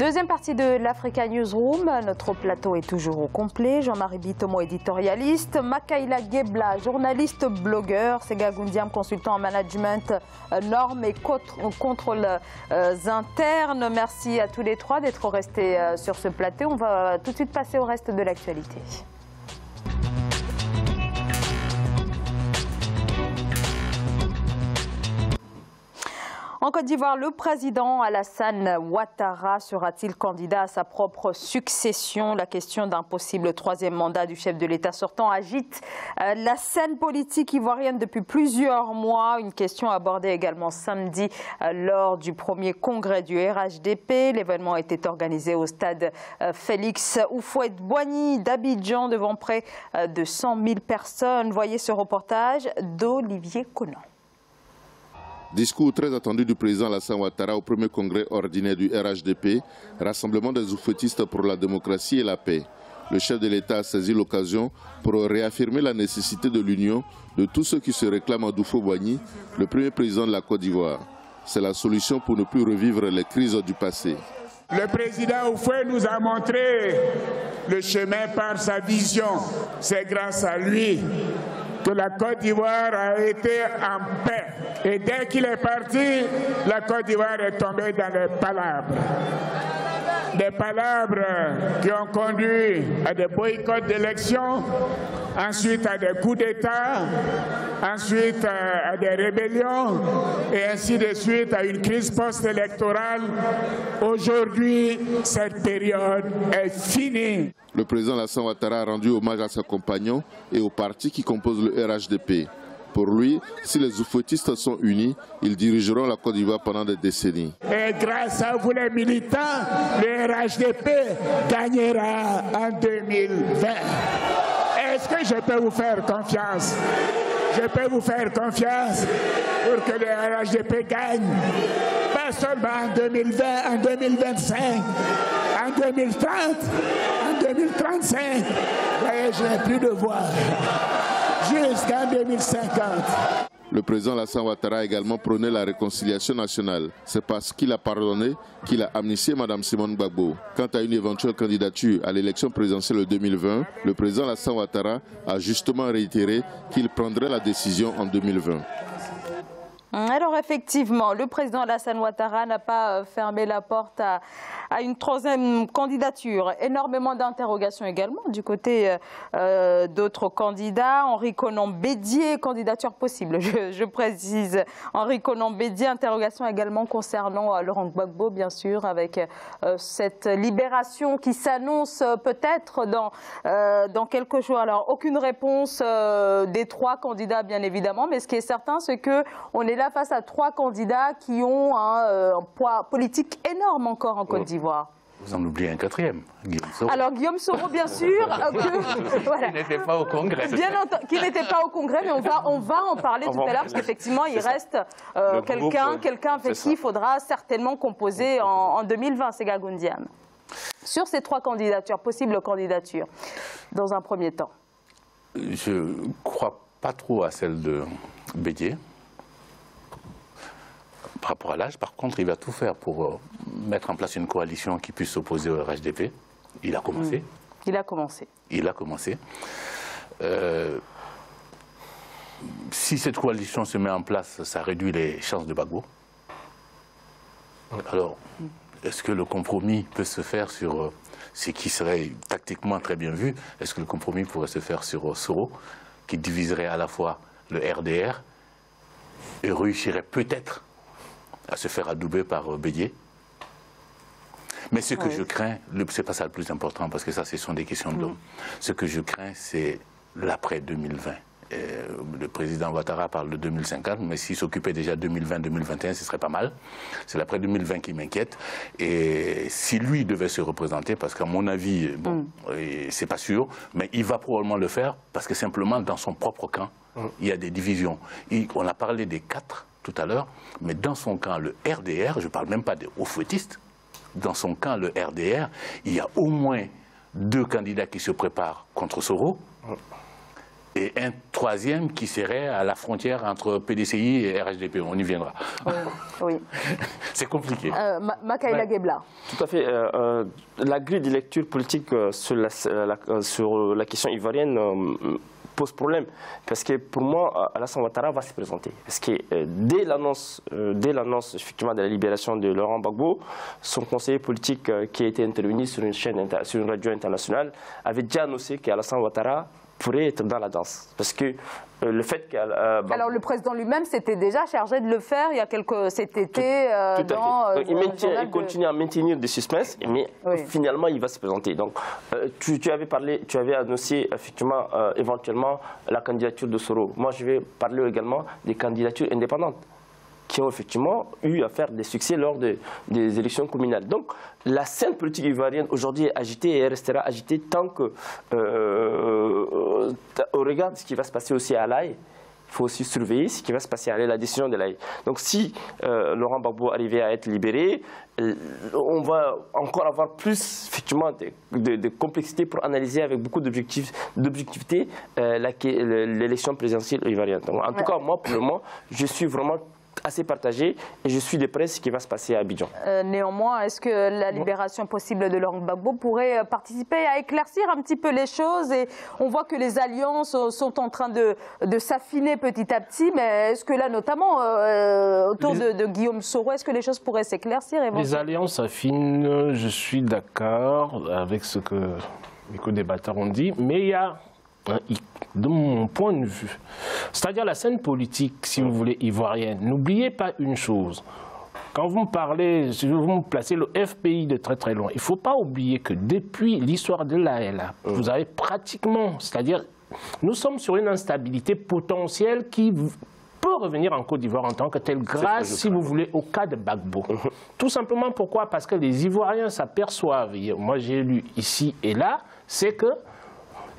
Deuxième partie de l'Africa Newsroom. Notre plateau est toujours au complet. Jean-Marie Bitomo, éditorialiste. Makaila Gebla, journaliste, blogueur. Sega Goundiam, consultant en management, normes et contrôles internes. Merci à tous les trois d'être restés sur ce plateau. On va tout de suite passer au reste de l'actualité. En Côte d'Ivoire, le président Alassane Ouattara sera-t-il candidat à sa propre succession? La question d'un possible troisième mandat du chef de l'État sortant agite la scène politique ivoirienne depuis plusieurs mois. Une question abordée également samedi lors du premier congrès du RHDP. L'événement était organisé au stade Félix Houphouët-Boigny d'Abidjan devant près de 100 000 personnes. Voyez ce reportage d'Olivier Conan. Discours très attendu du président Alassane Ouattara au premier congrès ordinaire du RHDP, Rassemblement des oufouettistes pour la démocratie et la paix. Le chef de l'État a saisi l'occasion pour réaffirmer la nécessité de l'union de tous ceux qui se réclament à Houphouët-Boigny, le premier président de la Côte d'Ivoire. C'est la solution pour ne plus revivre les crises du passé. Le président Houphouët nous a montré le chemin par sa vision. C'est grâce à lui que la Côte d'Ivoire a été en paix. Et dès qu'il est parti, la Côte d'Ivoire est tombée dans les palabres. Des palabres qui ont conduit à des boycotts d'élections, ensuite à des coups d'État, ensuite à des rébellions et ainsi de suite à une crise post-électorale. Aujourd'hui, cette période est finie. Le président Alassane Ouattara a rendu hommage à ses compagnons et aux partis qui composent le RHDP. Pour lui, si les oufouettistes sont unis, ils dirigeront la Côte d'Ivoire pendant des décennies. Et grâce à vous les militants, le RHDP gagnera en 2020. Est-ce que je peux vous faire confiance? Je peux vous faire confiance pour que le RHDP gagne. Pas seulement en 2020, en 2025, en 2030, en 2035. Voyez, je n'ai plus de voix. Jusqu'en 2050. Le président Alassane Ouattara a également prôné la réconciliation nationale. C'est parce qu'il a pardonné qu'il a amnistié Mme Simone Gbagbo. Quant à une éventuelle candidature à l'élection présidentielle de 2020, le président Alassane Ouattara a justement réitéré qu'il prendrait la décision en 2020. Alors effectivement, le président Alassane Ouattara n'a pas fermé la porte à une troisième candidature. Énormément d'interrogations également du côté d'autres candidats. Henri Konan Bédié, candidature possible, je précise. Henri Konan Bédié, interrogation également concernant Laurent Gbagbo, bien sûr, avec cette libération qui s'annonce peut-être dans quelques jours. Alors, aucune réponse des trois candidats, bien évidemment, mais ce qui est certain, c'est qu'on est là face à trois candidats qui ont un poids politique énorme encore en Côte d'Ivoire. Vous en oubliez un quatrième, Guillaume Soro. Alors Guillaume Soro, bien sûr, voilà. Qui n'était pas au Congrès. Qui n'était pas au Congrès, mais on va en parler tout à l'heure, parce qu'effectivement, il reste quelqu'un avec qui il faudra certainement composer en 2020, Sega Goundiam. Sur ces trois candidatures, possibles candidatures, dans un premier temps. Je ne crois pas trop à celle de Bédié. Par rapport à l'âge, par contre, il va tout faire pour mettre en place une coalition qui puisse s'opposer au RHDP. Il a commencé. Il a commencé. Il a commencé. Si cette coalition se met en place, ça réduit les chances de Gbagbo. Alors, est-ce que le compromis peut se faire sur ce qui serait tactiquement très bien vu? Est-ce que le compromis pourrait se faire sur Soro, qui diviserait à la fois le RDR et réussirait peut-être à se faire adouber par Bédié? Mais ce que je crains, c'est pas ça le plus important, parce que ça, ce sont des questions de l'homme. Ce que je crains, c'est l'après 2020. Le président Ouattara parle de 2050, mais s'il s'occupait déjà 2020-2021, ce serait pas mal. C'est l'après 2020 qui m'inquiète. Et si lui devait se représenter, parce qu'à mon avis, bon, c'est pas sûr, mais il va probablement le faire, parce que simplement, dans son propre camp, il y a des divisions. On a parlé des 4 tout à l'heure, mais dans son camp, le RDR, je ne parle même pas des hauts-fouettistes, dans son camp, le RDR, il y a au moins 2 candidats qui se préparent contre Soro, et un troisième qui serait à la frontière entre PDCI et RHDP. On y viendra. Oui. C'est compliqué. Makaïla Gebla. Tout à fait. La grille de lecture politique sur la question ivoirienne pose problème. Parce que pour moi, Alassane Ouattara va se présenter. Parce que dès l'annonce effectivement de la libération de Laurent Gbagbo, son conseiller politique qui a été intervenu sur une radio internationale avait déjà annoncé qu'Alassane Ouattara pourrait être dans la danse. Parce que le fait que... Alors le président lui-même s'était déjà chargé de le faire il y a cet été. Il continue à maintenir des suspens, mais finalement il va se présenter. Donc tu avais annoncé effectivement éventuellement la candidature de Soro. Moi je vais parler également des candidatures indépendantes qui ont effectivement eu à faire des succès lors des élections communales. Donc, la scène politique ivoirienne aujourd'hui est agitée et restera agitée tant que, au regard de ce qui va se passer aussi à l'Aïe, il faut aussi surveiller ce qui va se passer à la décision de l'Aïe. Donc, si Laurent Gbagbo arrivait à être libéré, on va encore avoir plus effectivement de complexité pour analyser avec beaucoup d'objectivité l'élection présidentielle ivoirienne. Donc, en tout cas, moi, pour le moment, je suis vraiment assez partagé et je suis de près ce qui va se passer à Abidjan. Néanmoins, est-ce que la libération possible de Laurent Gbagbo pourrait participer à éclaircir un petit peu les choses? Et on voit que les alliances sont en train de s'affiner petit à petit, mais est-ce que là, notamment autour de Guillaume Soro, est-ce que les choses pourraient s'éclaircir? Les alliances s'affinent, je suis d'accord avec ce que mes co-débatteurs ont dit, mais il y a, de mon point de vue, c'est-à-dire la scène politique, si vous voulez, ivoirienne, n'oubliez pas une chose. Quand vous me parlez, si vous me placez le FPI de très très loin, il ne faut pas oublier que depuis l'histoire de l'ALA, vous avez pratiquement, c'est-à-dire, nous sommes sur une instabilité potentielle qui peut revenir en Côte d'Ivoire en tant que telle, grâce, si vous voulez, au cas de Gbagbo. Tout simplement pourquoi? Parce que les Ivoiriens s'aperçoivent, moi j'ai lu ici et là, c'est que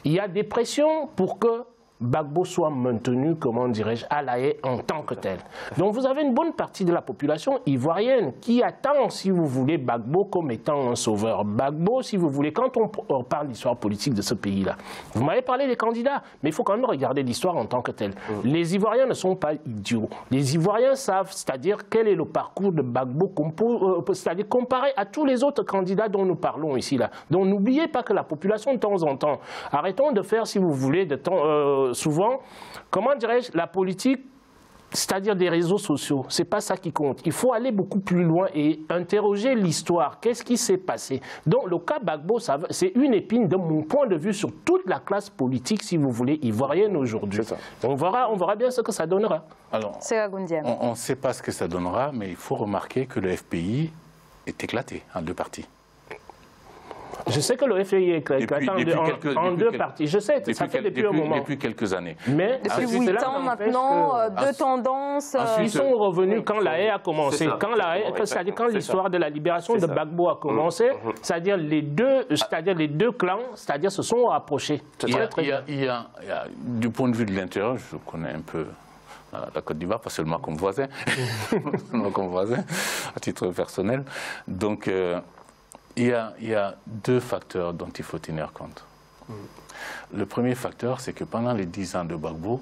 il y a des pressions pour que Gbagbo soit maintenu, comment dirais-je, à la haie en tant que tel. Donc vous avez une bonne partie de la population ivoirienne qui attend, si vous voulez, Gbagbo comme étant un sauveur. Gbagbo, si vous voulez, quand on parle d'histoire politique de ce pays-là, vous m'avez parlé des candidats, mais il faut quand même regarder l'histoire en tant que telle. Les Ivoiriens ne sont pas idiots. Les Ivoiriens savent, c'est-à-dire quel est le parcours de Gbagbo, c'est-à-dire comparé à tous les autres candidats dont nous parlons ici. Là. Donc n'oubliez pas que la population, de temps en temps, arrêtons de faire, si vous voulez, souvent, comment dirais-je, la politique, c'est-à-dire des réseaux sociaux, c'est pas ça qui compte. Il faut aller beaucoup plus loin et interroger l'histoire. Qu'est-ce qui s'est passé? Donc le cas Gbagbo, c'est une épine de mon point de vue sur toute la classe politique, si vous voulez, ivoirienne aujourd'hui. On verra bien ce que ça donnera. Alors, on ne sait pas ce que ça donnera, mais il faut remarquer que le FPI est éclaté en deux parties. Je sais que le FPI est éclaté en deux parties. Je sais, ça fait depuis un moment. Depuis quelques années. Mais depuis 8 ans maintenant, deux tendances. Ils sont revenus quand la haie a commencé. C'est-à-dire quand l'histoire de la libération de Gbagbo a commencé, c'est-à-dire les deux clans, c'est-à-dire se sont rapprochés. Du point de vue de l'intérieur, je connais un peu la Côte d'Ivoire, pas seulement comme voisin, à titre personnel. Donc, il y a deux facteurs dont il faut tenir compte. Le premier facteur, c'est que pendant les 10 ans de Gbagbo,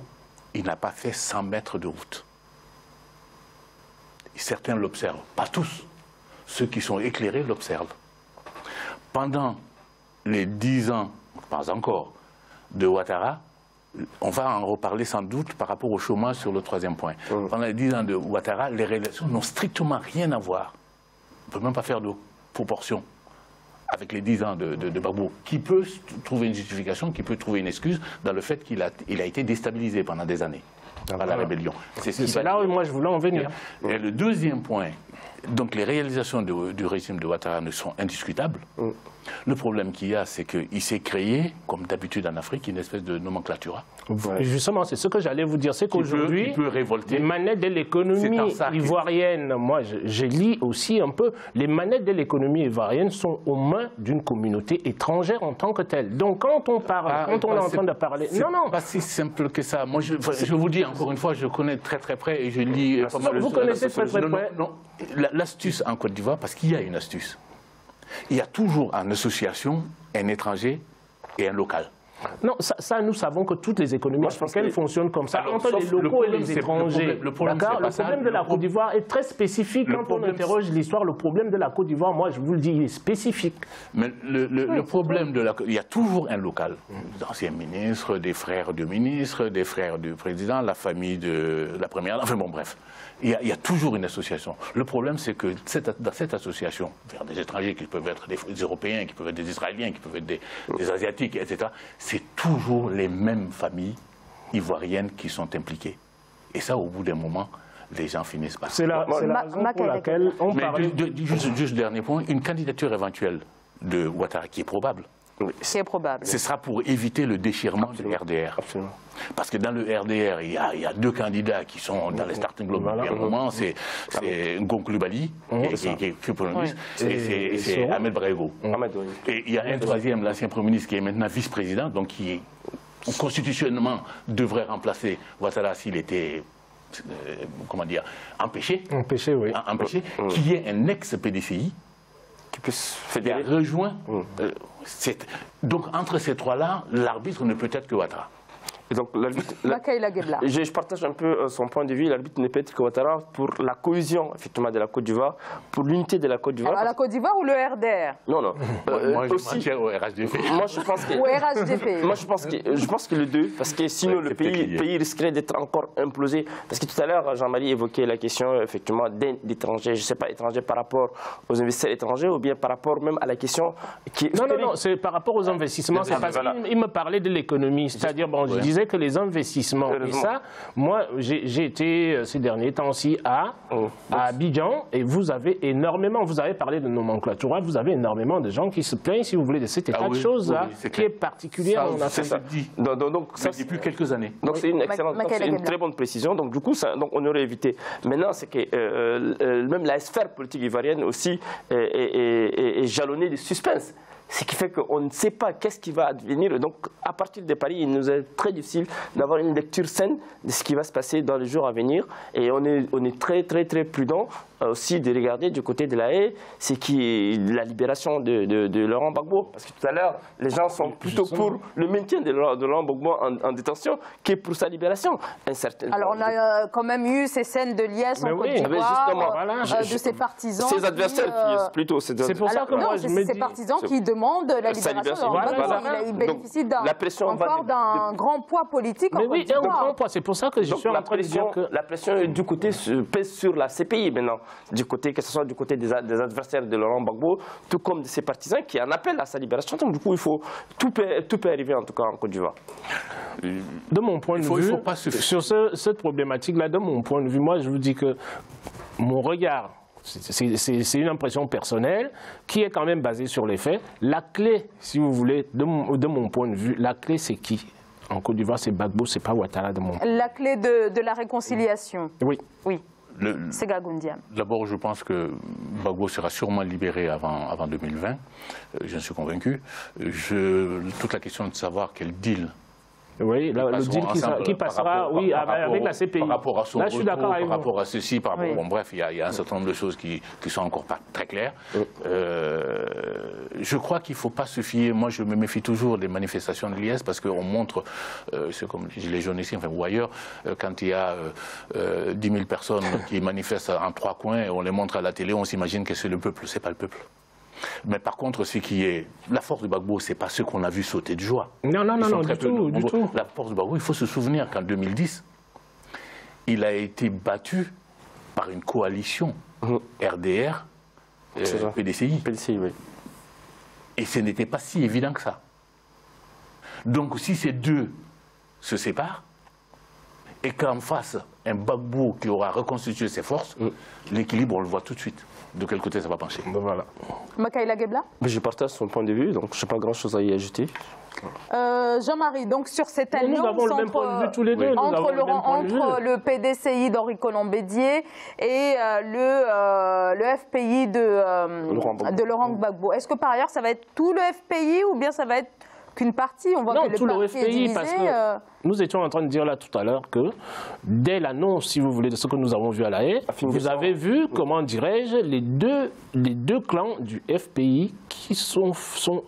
il n'a pas fait 100 mètres de route. Certains l'observent, pas tous. Ceux qui sont éclairés l'observent. Pendant les 10 ans, pas encore, de Ouattara, on va en reparler sans doute par rapport au chômage sur le troisième point. Pendant les 10 ans de Ouattara, les réélections n'ont strictement rien à voir. On ne peut même pas faire de proportion avec les 10 ans de Gbagbo, qui peut trouver une justification, qui peut trouver une excuse dans le fait qu'il a été déstabilisé pendant des années par la rébellion. C'est là où moi je voulais en venir. Et le deuxième point, donc les réalisations du régime de Ouattara ne sont indiscutables. Le problème qu'il y a, c'est qu'il s'est créé, comme d'habitude en Afrique, une espèce de nomenclatura. Justement, c'est ce que j'allais vous dire, c'est qu'aujourd'hui, les manettes de l'économie ivoirienne, moi je lis aussi un peu, les manettes de l'économie ivoirienne sont aux mains d'une communauté étrangère en tant que telle. Donc quand on parle, quand on est en train de parler... Non, non, pas si simple que ça. Moi, je vous dis, encore une fois, je connais très très près et je lis... Vous connaissez très très près? Non, l'astuce en Côte d'Ivoire, parce qu'il y a une astuce. Il y a toujours en association un étranger et un local. Non, ça, nous savons que toutes les économies africaines fonctionnent comme ça, entre les locaux et les étrangers. Le problème de la Côte d'Ivoire est très spécifique. Quand on interroge l'histoire, le problème de la Côte d'Ivoire, moi je vous le dis, il est spécifique. Mais le problème de la Côte, il y a toujours un local. D'anciens ministres, des frères du ministre, des frères du président, la famille de la première, enfin bon bref. Il y a toujours une association. Le problème, c'est que dans cette association, vers des étrangers qui peuvent être des Européens, qui peuvent être des Israéliens, qui peuvent être des Asiatiques, etc., c'est toujours les mêmes familles ivoiriennes qui sont impliquées. Et ça, au bout d'un moment, les gens finissent par... C'est la raison pour laquelle on parle... Juste dernier point, une candidature éventuelle de Ouattara qui est probable. C'est probable. Ce sera pour éviter le déchirement du RDR. Absolument. Parce que dans le RDR, il y a deux candidats qui sont dans les starting blocks depuis un moment. C'est Ngonkulou Bali, qui est Premier ministre, et c'est Ahmed Brego. Et il y a un troisième, l'ancien Premier ministre, qui est maintenant vice-président, donc qui constitutionnellement devrait remplacer Ouattara s'il était... comment dire, empêché, oui. Empêché, qui est un ex-PDCI, qui a rejoint. Donc entre ces trois-là, l'arbitre ne peut être que Ouattara. Et donc, je partage un peu son point de vue. L'arbitre ne peut être que Ouattara pour la cohésion effectivement de la Côte d'Ivoire, pour l'unité de la Côte d'Ivoire. Alors la Côte d'Ivoire ou le RDR? Non. Moi, je maintiens au RHDP. Moi, je pense que. Au RHDP. Moi, je pense que les deux, parce que sinon le pays risquerait d'être encore implosé. Parce que tout à l'heure, Jean-Marie évoquait la question effectivement d'étrangers. Je ne sais pas, étrangers par rapport aux investisseurs étrangers ou bien par rapport même à la question qui. Non, c'est par rapport aux investissements. C'est parce qu'il me parlait de l'économie, c'est-à-dire bon, je disais que les investissements, et ça, moi j'ai été ces derniers temps-ci à Abidjan, et vous avez énormément, vous avez parlé de nomenclature, vous avez énormément de gens qui se plaignent, si vous voulez, de cet état de choses là, qui est particulier en Afrique. Donc ça, depuis quelques années. Donc c'est une excellente, c'est une très bonne précision, donc du coup, donc on aurait évité. Maintenant, c'est que même la sphère politique ivoirienne aussi est jalonnée de suspense. Ce qui fait qu'on ne sait pas qu'est-ce qui va advenir. Donc, à partir de Paris, il nous est très difficile d'avoir une lecture saine de ce qui va se passer dans les jours à venir. Et on est très, très, très prudent aussi de regarder du côté de la haie, c'est la libération de Laurent Gbagbo. Parce que tout à l'heure, les gens sont plutôt pour le maintien de Laurent Gbagbo en détention que pour sa libération. Alors, on a quand même eu ces scènes de liesse en Côte d'Ivoire, de ses partisans. Ses adversaires, plutôt. C'est pour ça que moi, je me dis... Ces partisans qui demandent la libération. Il bénéficie encore d'un grand poids politique en Côte d'Ivoire. Oui, un grand poids. C'est pour ça que je suis en train de dire que... La pression du côté pèse sur la CPI maintenant. Que ce soit du côté des adversaires de Laurent Gbagbo, tout comme de ses partisans qui en appellent à sa libération. Donc du coup, tout peut arriver en tout cas en Côte d'Ivoire. De mon point de vue, sur cette problématique-là, de mon point de vue, moi je vous dis que mon regard, c'est une impression personnelle qui est quand même basée sur les faits. La clé, si vous voulez, de mon point de vue, la clé c'est qui? En Côte d'Ivoire, c'est Gbagbo, c'est pas Ouattara de mon point. La clé de la réconciliation. Oui. C'est Gagoundiam. D'abord, je pense que Gbagbo sera sûrement libéré avant 2020. J'en suis convaincu. Toute la question de savoir quel deal. Oui, le deal qui passera avec la CPI. Par rapport à son là, je suis d'accord avec par rapport à ceci, bon, bref, il y a un certain nombre de choses qui sont encore pas très claires. Je crois qu'il ne faut pas se fier, moi je me méfie toujours des manifestations de l'IS parce qu'on montre, c'est comme les Gilets jaunes ici, enfin, ou ailleurs, quand il y a 10 000 personnes qui manifestent en trois coins et on les montre à la télé, on s'imagine que c'est le peuple, c'est pas le peuple. Mais par contre, ce qui est la force de Gbagbo, c'est pas ce qu'on a vu sauter de joie. Non, du tout. La force de Gbagbo, il faut se souvenir qu'en 2010, il a été battu par une coalition RDR, PDCI. Oui. Et ce n'était pas si évident que ça. Donc si ces deux se séparent, et qu'en face, un Gbagbo qui aura reconstitué ses forces, l'équilibre, on le voit tout de suite. De quel côté ça va pencher. Voilà. Makaïla Gebla? Je partage son point de vue, donc je n'ai pas grand-chose à y ajouter. Jean-Marie, donc sur cette alliance nous avons le même point de vue tous les deux. entre le PDCI d'Henri Colomb-Bédier et le FPI de Laurent Gbagbo, est-ce que par ailleurs ça va être tout le FPI ou bien ça va être qu'une partie? On voit que le parti est divisé. nous étions en train de dire là tout à l'heure que dès l'annonce, si vous voulez, de ce que nous avons vu à La Haye, vous avez vu, comment dirais-je, les deux clans du FPI qui sont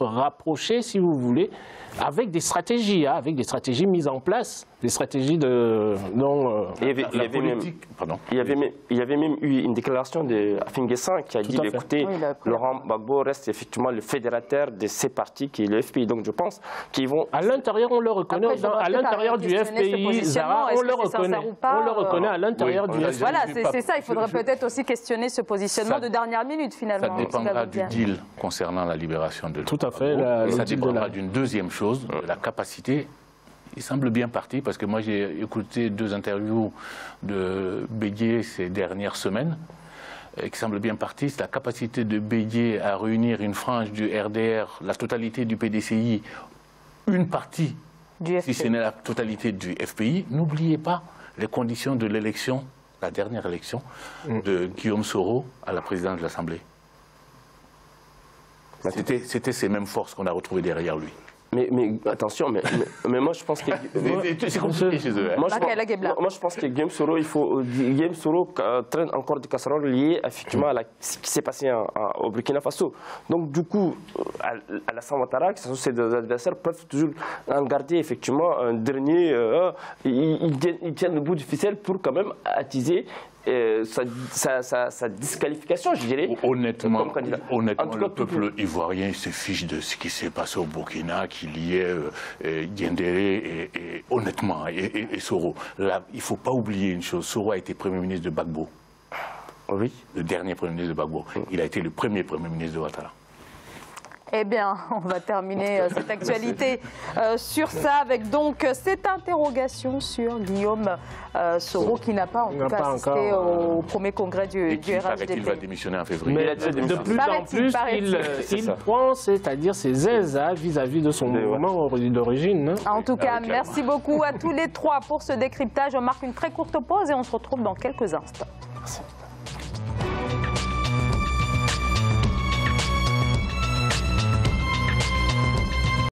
rapprochés, si vous voulez, avec des stratégies, mises en place, des stratégies de... Il y avait même eu une déclaration de Afin-Guessan qui a dit, écoutez, Laurent Gbagbo reste effectivement le fédérateur de ces partis qui est le FPI. Donc je pense qu'ils vont... À l'intérieur, on le reconnaît, à l'intérieur du FPI, Zara, on le reconnaît à l'intérieur du FPI. Voilà, c'est ça, il faudrait peut-être aussi questionner ce positionnement de dernière minute finalement. Ça dépendra du deal concernant la libération de Tout à fait. Ça dépendra d'une deuxième chose, de la capacité. Il semble bien parti parce que moi j'ai écouté 2 interviews de Bédié ces dernières semaines qui semble bien parti. C'est la capacité de Bédié à réunir une frange du RDR, la totalité du PDCI, une partie, si ce n'est la totalité du FPI. N'oubliez pas les conditions de l'élection, la dernière élection de Guillaume Soro à la présidence de l'Assemblée. C'était ces mêmes forces qu'on a retrouvées derrière lui. Mais attention, mais moi je pense que... C'est compliqué chez eux. Moi je pense que Guillaume Soro traîne encore des casseroles liées effectivement à ce qui s'est passé au Burkina Faso. Donc du coup, à la Ouattara, que ce soit ses adversaires peuvent toujours en garder effectivement un dernier... ils tiennent le bout du ficelle pour quand même attiser sa disqualification, je dirais. Honnêtement, le peuple ivoirien se fiche de ce qui s'est passé au Burkina, qui liait Diendéré et honnêtement, et Soro. Là, il ne faut pas oublier une chose, Soro a été Premier ministre de Gbagbo. Oui. Le dernier Premier ministre de Gbagbo. Il a été le premier Premier ministre de Ouattara. Eh bien, on va terminer cette actualité sur ça avec donc cette interrogation sur Guillaume Soro qui n'a pas en tout cas assisté au premier congrès du RHDP. Il va démissionner en février. Mais de plus en plus, il prend, c'est-à-dire ses aises vis-à-vis de son mouvement d'origine. En tout cas, merci beaucoup à tous les 3 pour ce décryptage. On marque une très courte pause et on se retrouve dans quelques instants. Merci.